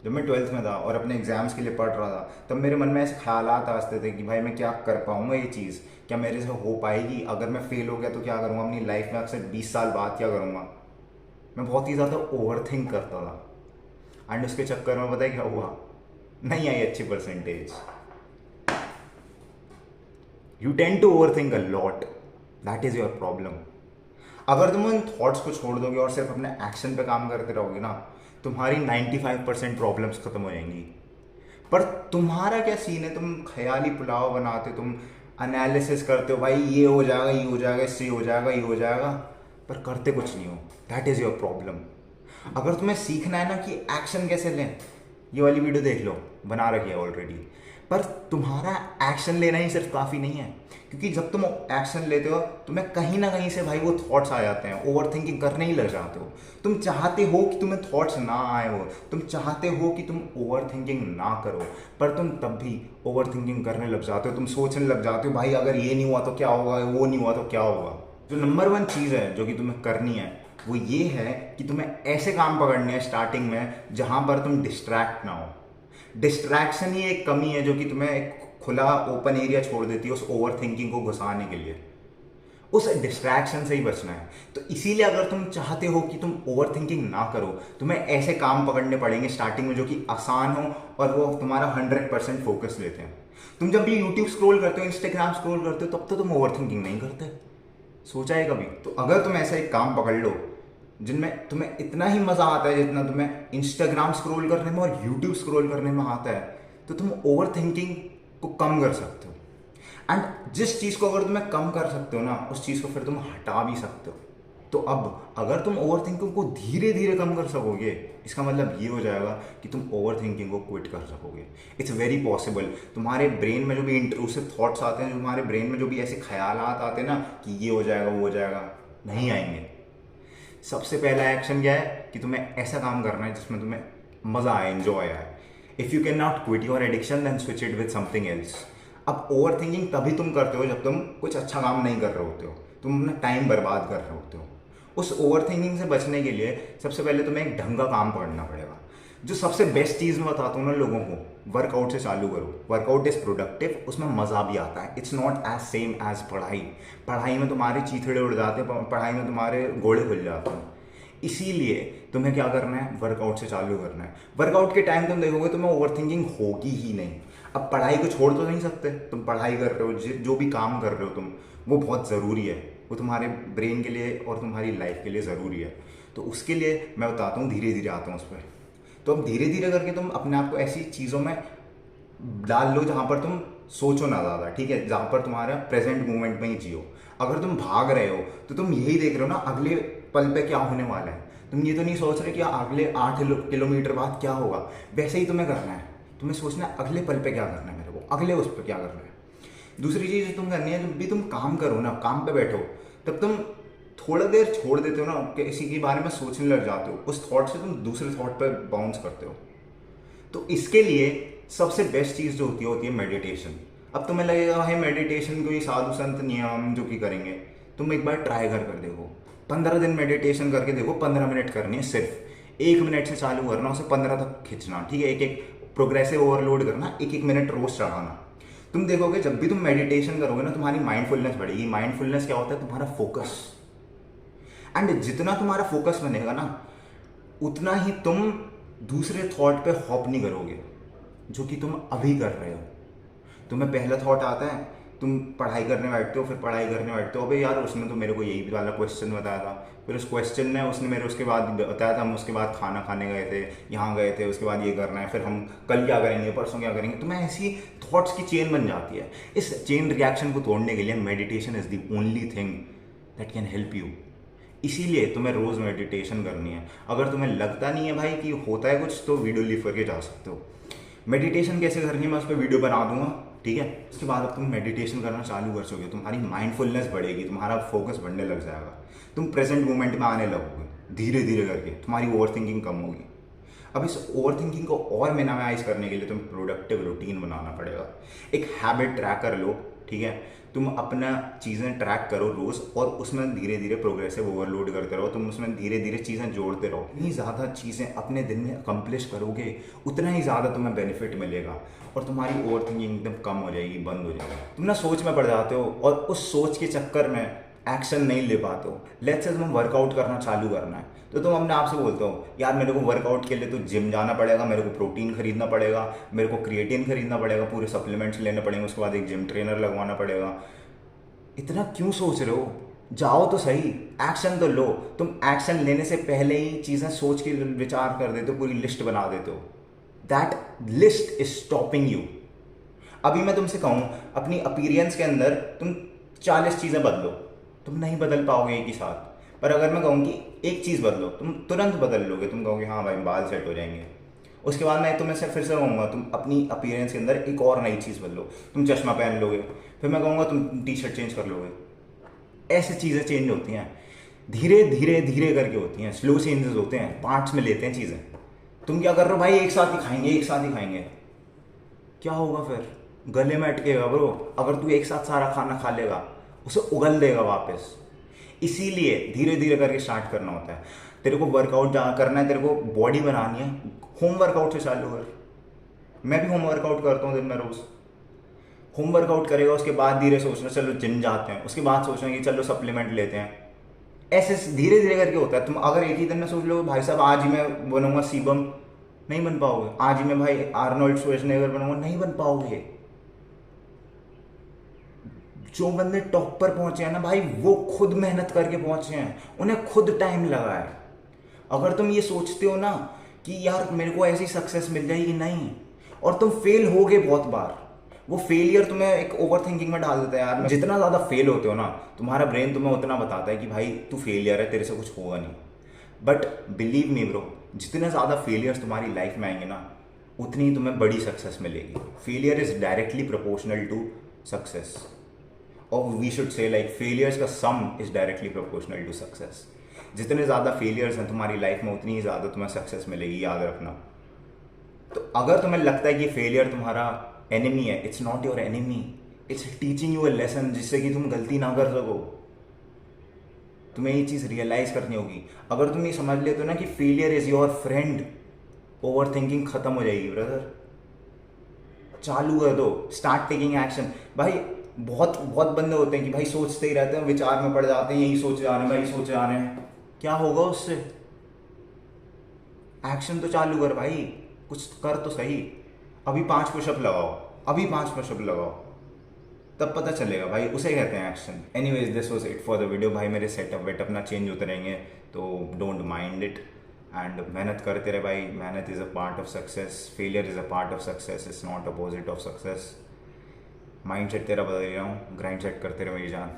जब मैं 12th में था और अपने एग्जाम्स के लिए पढ़ रहा था, तब मेरे मन में ऐसे ख्यालात आते थे कि भाई मैं क्या कर पाऊंगा, ये चीज़ क्या मेरे से हो पाएगी, अगर मैं फेल हो गया तो क्या करूँगा अपनी लाइफ में, अक्सर 20 साल बाद क्या करूँगा। मैं बहुत ही ज़्यादा ओवर थिंक करता था। एंड उसके चक्कर में पता है क्या हुआ, नहीं आई अच्छी percentage. You tend to over think a lot, that is your problem. अगर तुम उन थॉट्स को छोड़ दोगे और सिर्फ अपने एक्शन पे काम करते रहोगे ना, तुम्हारी 95% प्रॉब्लम्स खत्म हो जाएंगी। पर तुम्हारा क्या सीन है, तुम ख्याली पुलाव बनाते, तुम एनालिसिस करते हो, भाई ये हो जाएगा, ये हो जाएगा, इससे ये हो जाएगा, ये हो जाएगा, पर करते कुछ नहीं हो। That is your problem. अगर तुम्हें सीखना है ना कि एक्शन कैसे लें, ये वाली वीडियो देख लो, बना रखी है ऑलरेडी। पर तुम्हारा एक्शन लेना ही सिर्फ काफ़ी नहीं है, क्योंकि जब तुम एक्शन लेते हो तुम्हें कहीं ना कहीं से भाई वो थॉट्स आ जाते हैं, ओवर थिंकिंग करने ही लग जाते हो। तुम चाहते हो कि तुम्हें थॉट्स ना आए हो, तुम चाहते हो कि तुम ओवर थिंकिंग ना करो, पर तुम तब भी ओवर थिंकिंग करने लग जाते हो। तुम सोचने लग जाते हो, भाई अगर ये नहीं हुआ तो क्या होगा, वो नहीं हुआ तो क्या होगा। जो नंबर वन चीज़ है जो कि तुम्हें करनी है, वो ये है कि तुम्हें ऐसे काम पकड़ने हैं स्टार्टिंग में जहां पर तुम डिस्ट्रैक्ट ना हो। डिस्ट्रैक्शन ही एक कमी है जो कि तुम्हें एक खुला ओपन एरिया छोड़ देती है उस ओवर थिंकिंग को घुसाने के लिए। उस डिस्ट्रैक्शन से ही बचना है। तो इसीलिए अगर तुम चाहते हो कि तुम ओवर थिंकिंग ना करो, तुम्हें ऐसे काम पकड़ने पड़ेंगे स्टार्टिंग में जो कि आसान हो और वो तुम्हारा 100% फोकस लेते हैं। तुम जब भी यूट्यूब स्क्रॉल करते हो, इंस्टाग्राम स्क्रॉल करते हो, तब तो तुम ओवर थिंकिंग नहीं करते। सोचा है कभी? तो अगर तुम ऐसा एक काम पकड़ लो जिनमें तुम्हें इतना ही मजा आता है जितना तुम्हें इंस्टाग्राम स्क्रॉल करने में और यूट्यूब स्क्रॉल करने में आता है, तो तुम ओवर थिंकिंग को कम कर सकते हो। एंड जिस चीज़ को अगर तुम्हें कम कर सकते हो ना, उस चीज़ को फिर तुम हटा भी सकते हो। तो अब अगर तुम ओवर थिंकिंग को धीरे धीरे कम कर सकोगे, इसका मतलब ये हो जाएगा कि तुम ओवर थिंकिंग को क्विट कर सकोगे। It's very possible. तुम्हारे ब्रेन में जो भी इंट्रूसिव थॉट्स आते हैं, जो तुम्हारे ब्रेन में जो भी ऐसे ख्यालात आते हैं ना कि ये हो जाएगा, वो हो जाएगा, नहीं आएंगे। सबसे पहला एक्शन क्या है कि तुम्हें ऐसा काम करना है जिसमें तुम्हें मजा आए, एंजॉय आए। If you can not quit your addiction then switch it with something else. अब ओवर थिंकिंग तभी तुम करते हो जब तुम कुछ अच्छा काम नहीं कर रहे होते हो, तुम अपना टाइम बर्बाद कर रहे होते हो। उस ओवर थिंकिंग से बचने के लिए सबसे पहले तुम्हें एक ढंग का काम पढ़ना पड़ेगा। जो सबसे बेस्ट चीज़ मैं बताता हूँ ना लोगों को, वर्कआउट से चालू करो। वर्कआउट इज प्रोडक्टिव, उसमें मज़ा भी आता है। It's not as same as पढ़ाई। पढ़ाई में तुम्हारे चीथड़े उड़ जाते हैं, पढ़ाई में तुम्हारे घोड़े खुल जाते हैं। इसीलिए तुम्हें क्या करना है, वर्कआउट से चालू करना है। वर्कआउट के टाइम तुम देखोगे तुम्हें ओवर थिंकिंग होगी ही नहीं। अब पढ़ाई को छोड़ तो नहीं सकते, तुम पढ़ाई कर रहे हो, जो भी काम कर रहे हो तुम, वो बहुत ज़रूरी है। वो तुम्हारे ब्रेन के लिए और तुम्हारी लाइफ के लिए ज़रूरी है। तो उसके लिए मैं बताता हूँ, धीरे धीरे आता हूँ उस पर। तो अब धीरे धीरे करके तुम अपने आप को ऐसी चीज़ों में डाल लो जहाँ पर तुम सोचो ना ज़्यादा, ठीक है, जहाँ पर तुम्हारा प्रेजेंट मोमेंट में ही जियो। अगर तुम भाग रहे हो तो तुम यही देख रहे हो ना अगले पल पे क्या होने वाला है। तुम ये तो नहीं सोच रहे कि अगले 8 किलोमीटर बाद क्या होगा। वैसे ही तुम्हें करना है, तुम्हें सोचना है अगले पल पे क्या करना है मेरे को, अगले उस पर क्या करना है। दूसरी चीज़ तुम करनी है, जब भी तुम काम करो ना, काम पे बैठो, तब तुम थोड़ा देर छोड़ देते हो ना, किसी के बारे में सोचने लग जाते हो, उस थॉट से तुम दूसरे थॉट पर बाउंस करते हो। तो इसके लिए सबसे बेस्ट चीज़ जो होती है मेडिटेशन। अब तुम्हें लगेगा भाई मेडिटेशन कोई साधु संत नियम जो कि करेंगे, तुम एक बार ट्राई कर देखो। 15 दिन मेडिटेशन करके देखो। 15 मिनट करनी है सिर्फ। 1 मिनट से चालू करना, उसे 15 तक खींचना, ठीक है। एक एक प्रोग्रेसिव ओवरलोड करना, एक एक मिनट रोज चढ़ाना। तुम देखोगे जब भी तुम मेडिटेशन करोगे ना, तुम्हारी माइंडफुलनेस बढ़ेगी। माइंडफुलनेस क्या होता है, तुम्हारा फोकस। एंड जितना तुम्हारा फोकस बनेगा ना, उतना ही तुम दूसरे थॉट पे हॉप नहीं करोगे जो कि तुम अभी कर रहे हो। तुम्हें पहला थॉट आता है, तुम पढ़ाई करने बैठते हो, फिर पढ़ाई करने बैठते हो, अबे यार उसने तो मेरे को यही वाला क्वेश्चन बताया था, फिर उस क्वेश्चन ने उसने मेरे उसके बाद बताया था, हम उसके बाद खाना खाने गए थे, यहाँ गए थे, उसके बाद ये करना है, फिर हम कल क्या करेंगे, परसों क्या करेंगे। तुम्हें ऐसी थॉट्स की चेन बन जाती है। इस चेन रिएक्शन को तोड़ने के लिए meditation is the only thing that can help you. इसीलिए तुम्हें रोज मेडिटेशन करनी है। अगर तुम्हें लगता नहीं है भाई कि होता है कुछ, तो वीडियो लीव करके जा सकते हो। मेडिटेशन कैसे करनी है मैं उस पर वीडियो बना दूंगा, ठीक है। उसके बाद अब तुम मेडिटेशन करना चालू कर सकोगे, तुम्हारी माइंडफुलनेस बढ़ेगी, तुम्हारा फोकस बढ़ने लग जाएगा, तुम प्रेजेंट मोमेंट में आने लगोगे। धीरे धीरे करके तुम्हारी ओवर थिंकिंग कम होगी। अब इस ओवर थिंकिंग को और मिनिमाइज करने के लिए तुम्हें प्रोडक्टिव रूटीन बनाना पड़ेगा। एक हैबिट ट्रैकर लो ठीक है। तुम अपना चीज़ें ट्रैक करो रोज़ और उसमें धीरे धीरे प्रोग्रेसिव ओवरलोड करते रहो, तुम उसमें धीरे धीरे चीज़ें जोड़ते रहो। इतनी ज़्यादा चीज़ें अपने दिन में अकम्प्लिश करोगे उतना ही ज़्यादा तुम्हें बेनिफिट मिलेगा और तुम्हारी ओवर थिंकिंग एकदम कम हो जाएगी, बंद हो जाएगी। तुम ना सोच में पड़ जाते हो और उस सोच के चक्कर में एक्शन नहीं ले पाते हो। लेट्स से तुम्हें वर्कआउट करना चालू करना है तो तुम अपने आप से बोलते हो यार मेरे को वर्कआउट के लिए तो जिम जाना पड़ेगा, मेरे को प्रोटीन खरीदना पड़ेगा, मेरे को क्रिएटिन खरीदना पड़ेगा, पूरे सप्लीमेंट्स लेने पड़ेंगे, उसके बाद एक जिम ट्रेनर लगवाना पड़ेगा। इतना क्यों सोच रहे हो? जाओ तो सही, एक्शन तो लो। तुम एक्शन लेने से पहले ही चीज़ें सोच के विचार कर देते हो, पूरी लिस्ट बना देते हो। That list is stopping you. अभी मैं तुमसे कहूँ अपनी अपीयरेंस के अंदर तुम 40 चीज़ें बदलो, तुम नहीं बदल पाओगे एक ही साथ। पर अगर मैं कहूँ कि एक चीज़ बदलो, तुम तुरंत बदल लोगे। तुम कहोगे हाँ भाई बाल सेट हो जाएंगे। उसके बाद मैं तुम्हें से फिर से कहूँगा तुम अपनी अपीयरेंस के अंदर एक और नई चीज़ बदलो, तुम चश्मा पहन लोगे। फिर मैं कहूँगा तुम टी शर्ट चेंज कर लोगे। ऐसे चीज़ें चेंज होती हैं, धीरे धीरे धीरे करके होती हैं, स्लो चेंजेस होते हैं, पार्ट्स में लेते हैं चीज़ें। तुम क्या कर रहे हो भाई, एक साथ ही खाएंगे, एक साथ ही खाएंगे, क्या होगा फिर? गले में अटकेगा ब्रो। अगर तू एक साथ सारा खाना खा लेगा उसे उगल देगा वापस। इसीलिए धीरे धीरे करके स्टार्ट करना होता है। तेरे को वर्कआउट जहाँ करना है, तेरे को बॉडी बनानी है, होम वर्कआउट से चालू कर। मैं भी होम वर्कआउट करता हूँ दिन में रोज। होम वर्कआउट करेगा, उसके बाद धीरे सोचना चलो जिम जाते हैं, उसके बाद सोचना कि चलो सप्लीमेंट लेते हैं। ऐसे धीरे धीरे करके होता है। तुम अगर एक ही दिन में सोच लो भाई साहब आज ही मैं बनूंगा सीबम, नहीं बन पाओगे। आज ही मैं भाई आर्नोल्ड श्वार्ज़नेगर बनूंगा, नहीं बन पाओगे। जो बंदे टॉप पर पहुंचे हैं ना भाई, वो खुद मेहनत करके पहुंचे हैं, उन्हें खुद टाइम लगा है। अगर तुम ये सोचते हो ना कि यार मेरे को ऐसी सक्सेस मिल जाएगी, नहीं, और तुम फेल होगे बहुत बार। वो फेलियर तुम्हें एक ओवर थिंकिंग में डाल देता है यार। जितना ज़्यादा फेल होते हो ना, तुम्हारा ब्रेन तुम्हें उतना बताता है कि भाई तू फेलियर है, तेरे से कुछ होगा नहीं। बट बिलीव मी ब्रो, जितने ज़्यादा फेलियर्स तुम्हारी लाइफ में आएंगे ना, उतनी ही तुम्हें बड़ी सक्सेस मिलेगी। Failure is directly proportional to success, और we should say like failures का sum is directly proportional to success. जितने ज़्यादा फेलियर्स हैं तुम्हारी लाइफ में, उतनी ही ज़्यादा तुम्हें सक्सेस मिलेगी, याद रखना। तो अगर तुम्हें लगता है कि फेलियर तुम्हारा एनिमी है, it's not your enemy, it's teaching you a lesson, जिससे कि तुम गलती ना कर सको। तुम्हें ये चीज़ रियलाइज करनी होगी। अगर तुम ये समझ लेते हो ना कि failure is your friend, over thinking खत्म हो जाएगी ब्रदर। चालू कर दो, स्टार्ट टेकिंग एक्शन। भाई बहुत बहुत बंदे होते हैं कि भाई सोचते ही रहते हैं, विचार में पड़ जाते हैं, यही सोचे जा रहे हैं भाई, सोचे जा रहे हैं, क्या होगा उससे? एक्शन तो चालू कर भाई, कुछ कर तो सही। अभी 5 पुशअप लगाओ, अभी 5 पुशअप लगाओ, तब पता चलेगा भाई, उसे कहते हैं action. Anyways this was it for the video. भाई मेरे सेटअप वेटअप ना चेंज होते रहेंगे, तो डोंट माइंड इट। एंड मेहनत करते रहे भाई, मेहनत is a part of success, failure is a part of success, it's not opposite of success. Mind set तेरा बदल रहा हूँ, ग्राइंड सेट करते रहे मेरी जान।